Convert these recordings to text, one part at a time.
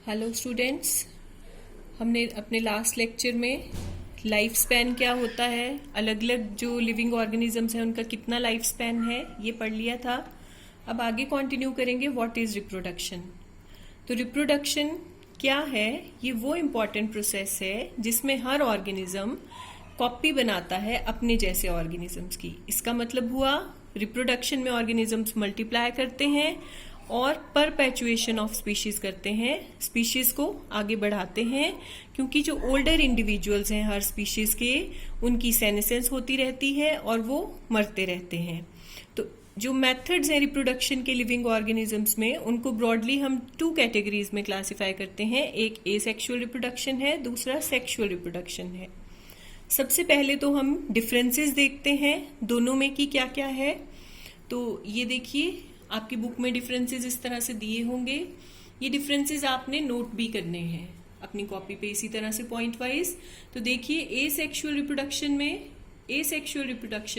Hello students, हमने अपने last lecture में लाइफ स्पैन क्या होता है, अलग अलग जो लिविंग ऑर्गेनिजम्स हैं उनका कितना लाइफ स्पैन है, ये पढ़ लिया था। अब आगे कंटिन्यू करेंगे व्हाट इज रिप्रोडक्शन। तो रिप्रोडक्शन क्या है? ये वो इम्पॉर्टेंट प्रोसेस है जिसमें हर ऑर्गेनिज्म कॉपी बनाता है अपने जैसे ऑर्गेनिजम्स की। इसका मतलब हुआ रिप्रोडक्शन में ऑर्गेनिजम्स मल्टीप्लाई करते हैं और परपेचुएशन ऑफ स्पीशीज करते हैं, स्पीशीज को आगे बढ़ाते हैं। क्योंकि जो ओल्डर इंडिविजुअल्स हैं हर स्पीशीज के, उनकी सेनेसेंस होती रहती है और वो मरते रहते हैं। तो जो मेथड्स हैं रिप्रोडक्शन के लिविंग ऑर्गेनिजम्स में, उनको ब्रॉडली हम 2 कैटेगरीज में क्लासिफाई करते हैं। एक एसेक्सुअल रिप्रोडक्शन है, दूसरा सेक्सुअल रिप्रोडक्शन है। सबसे पहले तो हम डिफरेंसेस देखते हैं दोनों में कि क्या क्या है। तो ये देखिए, आपकी बुक में डिफरेंसेस इस तरह से दिए होंगे। ये डिफरेंसेस आपने नोट भी करने हैं अपनी कॉपी पे इसी तरह से पॉइंट वाइज। तो देखिए, एसेक्सुअल रिप्रोडक्शन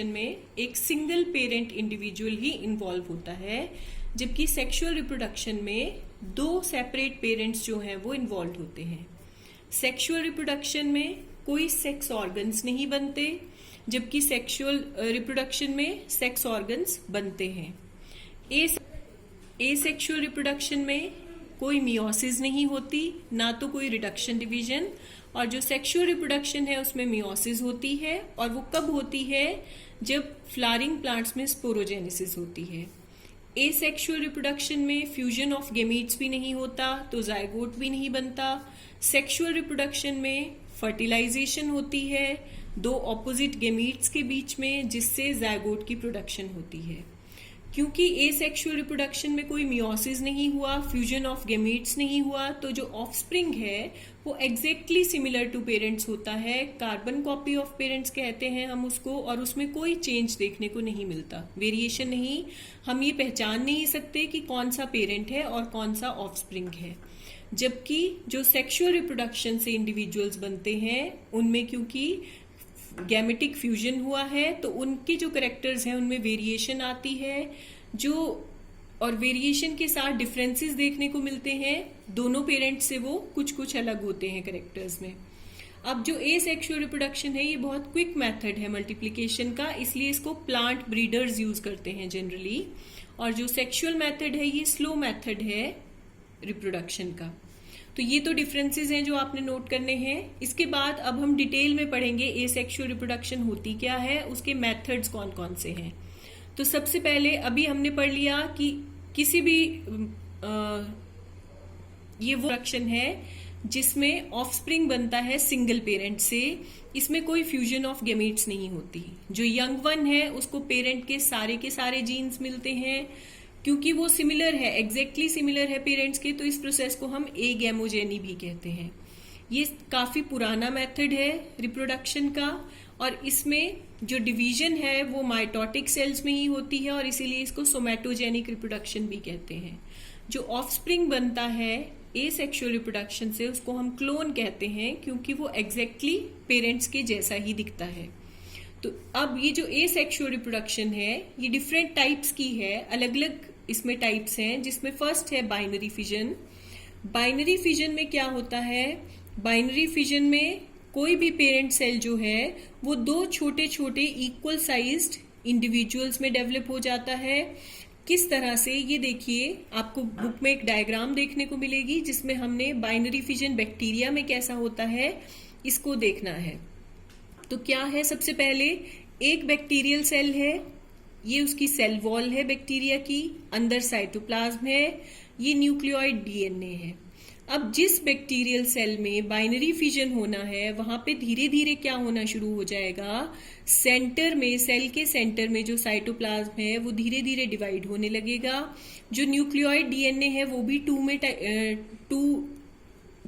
में एक सिंगल पेरेंट इंडिविजुअल ही इन्वॉल्व होता है, जबकि सेक्सुअल रिप्रोडक्शन में 2 सेपरेट पेरेंट्स जो हैं वो इन्वॉल्व होते हैं। सेक्सुअल रिप्रोडक्शन में कोई सेक्स ऑर्गन्स नहीं बनते, जबकि सेक्सुअल रिप्रोडक्शन में सेक्स ऑर्गन्स बनते हैं। एसेक्सुअल रिप्रोडक्शन में कोई मियोसिस नहीं होती, ना तो कोई रिडक्शन डिवीजन, और जो सेक्सुअल रिप्रोडक्शन है उसमें मियोसिस होती है। और वो कब होती है? जब फ्लावरिंग प्लांट्स में स्पोरोजेनेसिस होती है। एसेक्सुअल रिप्रोडक्शन में फ्यूजन ऑफ गेमीट्स भी नहीं होता, तो जायगोट भी नहीं बनता। सेक्सुअल रिप्रोडक्शन में फर्टिलाइजेशन होती है 2 ऑपोजिट गेमीट्स के बीच में, जिससे जायगोट की प्रोडक्शन होती है। क्योंकि एसेक्सुअल रिप्रोडक्शन में कोई मियोसिस नहीं हुआ, फ्यूजन ऑफ गेमीट्स नहीं हुआ, तो जो ऑफस्प्रिंग है वो एग्जैक्टली सिमिलर टू पेरेंट्स होता है। कार्बन कॉपी ऑफ पेरेंट्स कहते हैं हम उसको, और उसमें कोई चेंज देखने को नहीं मिलता, वेरिएशन नहीं। हम ये पहचान नहीं सकते कि कौन सा पेरेंट है और कौन सा ऑफस्प्रिंग है। जबकि जो सेक्सुअल रिप्रोडक्शन से इंडिविजुअल्स बनते हैं उनमें क्योंकि गैमेटिक फ्यूजन हुआ है, तो उनके जो करेक्टर्स हैं उनमें वेरिएशन आती है, और वेरिएशन के साथ डिफरेंसेस देखने को मिलते हैं। दोनों पेरेंट्स से वो कुछ कुछ अलग होते हैं करेक्टर्स में। अब जो एसेक्सुअल रिप्रोडक्शन है ये बहुत क्विक मेथड है मल्टीप्लिकेशन का, इसलिए इसको प्लांट ब्रीडर्स यूज करते हैं जनरली। और जो सेक्सुअल मेथड है ये स्लो मेथड है रिप्रोडक्शन का। तो ये तो डिफरेंसेस हैं जो आपने नोट करने हैं। इसके बाद अब हम डिटेल में पढ़ेंगे एसेक्सुअल रिप्रोडक्शन होती क्या है, उसके मेथड्स कौन कौन से हैं। तो सबसे पहले अभी हमने पढ़ लिया कि किसी भी ये वो रिप्रोडक्शन है जिसमें ऑफस्प्रिंग बनता है सिंगल पेरेंट से। इसमें कोई फ्यूजन ऑफ गेमीट्स नहीं होती। जो यंग वन है उसको पेरेंट के सारे जीन्स मिलते हैं, क्योंकि वो सिमिलर है, एग्जैक्टली सिमिलर है पेरेंट्स के, तो इस प्रोसेस को हम एगैमोजेनी भी कहते हैं। ये काफी पुराना मेथड है रिप्रोडक्शन का, और इसमें जो डिवीजन है वो माइटोटिक सेल्स में ही होती है, और इसीलिए इसको सोमैटोजेनिक रिप्रोडक्शन भी कहते हैं। जो ऑफस्प्रिंग बनता है एसेक्सुअल रिप्रोडक्शन से उसको हम क्लोन कहते हैं, क्योंकि वो एग्जैक्टली पेरेंट्स के जैसा ही दिखता है। तो अब ये जो एसेक्सुअल रिप्रोडक्शन है ये डिफरेंट टाइप्स की है, अलग अलग इसमें टाइप्स हैं, जिसमें फर्स्ट है बाइनरी फिजन। बाइनरी फिजन में क्या होता है? बाइनरी फिजन में कोई भी पेरेंट सेल जो है वो 2 छोटे छोटे इक्वल साइज्ड इंडिविजुअल्स में डेवलप हो जाता है। किस तरह से, ये देखिए, आपको बुक में एक डायग्राम देखने को मिलेगी जिसमें हमने बाइनरी फिजन बैक्टीरिया में कैसा होता है इसको देखना है। तो क्या है, सबसे पहले एक बैक्टीरियल सेल है, ये उसकी सेल वॉल है बैक्टीरिया की, अंदर साइटोप्लाज्म है, ये न्यूक्लियोइड डीएनए है। अब जिस बैक्टीरियल सेल में बाइनरी फिजन होना है वहां पे धीरे धीरे क्या होना शुरू हो जाएगा, सेंटर में, सेल के सेंटर में जो साइटोप्लाज्म है वो धीरे धीरे डिवाइड होने लगेगा। जो न्यूक्लियोइड डीएनए है वो भी 2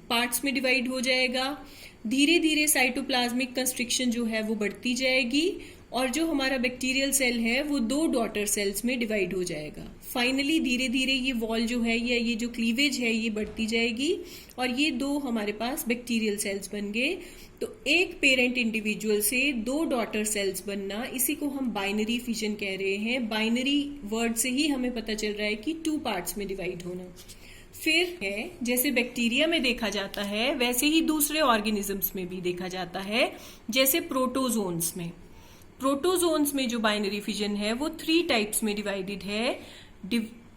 पार्ट्स में डिवाइड हो जाएगा। धीरे धीरे साइटोप्लाज्मिक कंस्ट्रिक्शन जो है वो बढ़ती जाएगी, और जो हमारा बैक्टीरियल सेल है वो 2 डॉटर सेल्स में डिवाइड हो जाएगा। फाइनली धीरे धीरे ये वॉल जो है या ये जो क्लीवेज है ये बढ़ती जाएगी, और ये 2 हमारे पास बैक्टीरियल सेल्स बन गए। तो एक पेरेंट इंडिविजुअल से 2 डॉटर सेल्स बनना, इसी को हम बाइनरी फिजन कह रहे हैं। बाइनरी वर्ड से ही हमें पता चल रहा है कि 2 पार्ट्स में डिवाइड होना। फिर है जैसे बैक्टीरिया में देखा जाता है वैसे ही दूसरे ऑर्गेनिजम्स में भी देखा जाता है, जैसे प्रोटोजोन्स में। प्रोटोजोन्स में जो बाइनरी फिजन है वो 3 टाइप्स में डिवाइडेड है।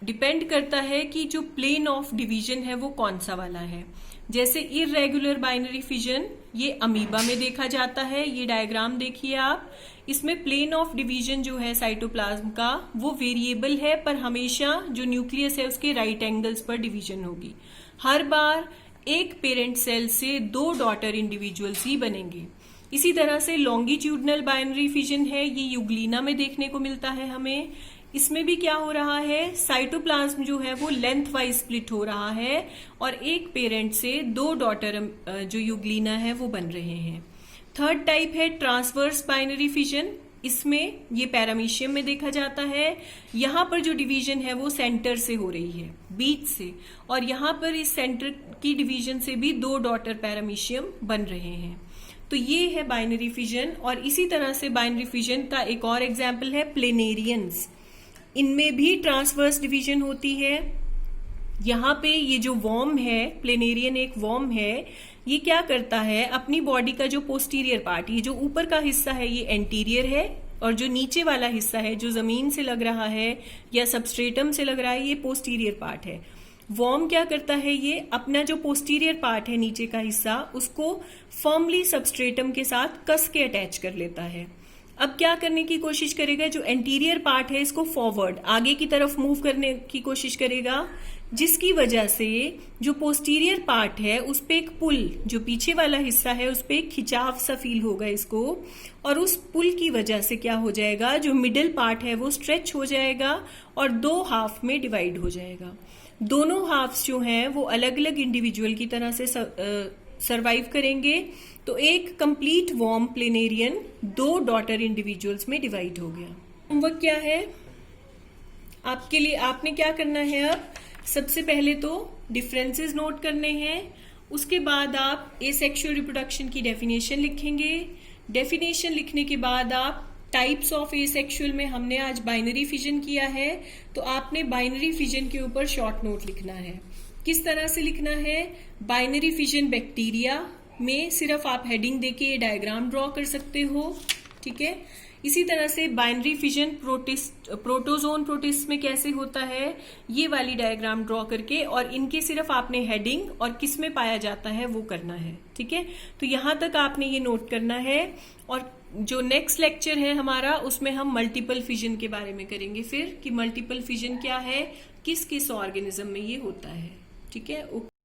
डिपेंड करता है कि जो प्लेन ऑफ डिवीजन है वो कौन सा वाला है। जैसे इररेगुलर बाइनरी फिजन ये अमीबा में देखा जाता है, ये डायग्राम देखिए आप। इसमें प्लेन ऑफ डिवीजन जो है साइटोप्लाज्म का वो वेरिएबल है, पर हमेशा जो न्यूक्लियस है उसके राइट एंगल्स पर डिवीजन होगी। हर बार एक पेरेंट सेल से 2 डॉटर इंडिविजुअल्स ही बनेंगे। इसी तरह से लॉन्गिट्यूडनल बाइनरी फिजन है, ये यूग्लिना में देखने को मिलता है हमें। इसमें भी क्या हो रहा है, साइटोप्लाज्म जो है वो लेंथ वाइज स्प्लिट हो रहा है और एक पेरेंट से 2 डॉटर जो यूग्लिना है वो बन रहे हैं। थर्ड टाइप है ट्रांसवर्स बाइनरी फिजन। इसमें ये पैरामीशियम में देखा जाता है। यहाँ पर जो डिवीजन है वो सेंटर से हो रही है, बीच से, और यहाँ पर इस सेंटर की डिवीजन से भी 2 डॉटर पैरामीशियम बन रहे हैं। तो ये है बाइनरी फिजन। और इसी तरह से बाइनरी फिजन का एक और एग्जाम्पल है प्लेनेरियंस। इनमें भी ट्रांसवर्स डिवीजन होती है। यहाँ पे ये जो वॉर्म है, प्लेनेरियन एक वॉर्म है, ये क्या करता है, अपनी बॉडी का जो पोस्टीरियर पार्ट, ये जो ऊपर का हिस्सा है ये एंटीरियर है, और जो नीचे वाला हिस्सा है जो जमीन से लग रहा है या सबस्ट्रेटम से लग रहा है ये पोस्टीरियर पार्ट है। वॉर्म क्या करता है, ये अपना जो पोस्टीरियर पार्ट है नीचे का हिस्सा उसको फर्मली सबस्ट्रेटम के साथ कस के अटैच कर लेता है। अब क्या करने की कोशिश करेगा, जो एंटीरियर पार्ट है इसको फॉरवर्ड आगे की तरफ मूव करने की कोशिश करेगा, जिसकी वजह से जो पोस्टीरियर पार्ट है उस पे एक पुल, जो पीछे वाला हिस्सा है उस पे एक खिंचाव सा फील होगा इसको, और उस पुल की वजह से क्या हो जाएगा, जो मिडिल पार्ट है वो स्ट्रेच हो जाएगा और 2 हाफ में डिवाइड हो जाएगा। दोनों हाफ्स जो हैं वो अलग अलग इंडिविजुअल की तरह से सरवाइव करेंगे। तो एक complete worm planarian 2 daughter individuals में डिवाइड हो गया। होमवर्क क्या है आपके लिए, आपने क्या करना है, अब सबसे पहले तो डिफरेंसेस नोट करने हैं, उसके बाद आप एसेक्सुअल रिप्रोडक्शन की डेफिनेशन लिखेंगे। डेफिनेशन लिखने के बाद आप टाइप्स ऑफ एसेक्सुअल में हमने आज बाइनरी फिजन किया है, तो आपने बाइनरी फिजन के ऊपर शॉर्ट नोट लिखना है। किस तरह से लिखना है, बाइनरी फिजन बैक्टीरिया में सिर्फ आप हेडिंग देके ये डायग्राम ड्रॉ कर सकते हो, ठीक है। इसी तरह से बाइनरी फिजन प्रोटोजोन प्रोटिस्ट में कैसे होता है, ये वाली डायग्राम ड्रॉ करके, और इनके सिर्फ आपने हेडिंग और किस में पाया जाता है वो करना है, ठीक है। तो यहां तक आपने ये नोट करना है। और जो नेक्स्ट लेक्चर है हमारा उसमें हम मल्टीपल फिजन के बारे में करेंगे फिर, कि मल्टीपल फिजन क्या है, किस किस ऑर्गेनिज्म में ये होता है, ठीक है। ओके।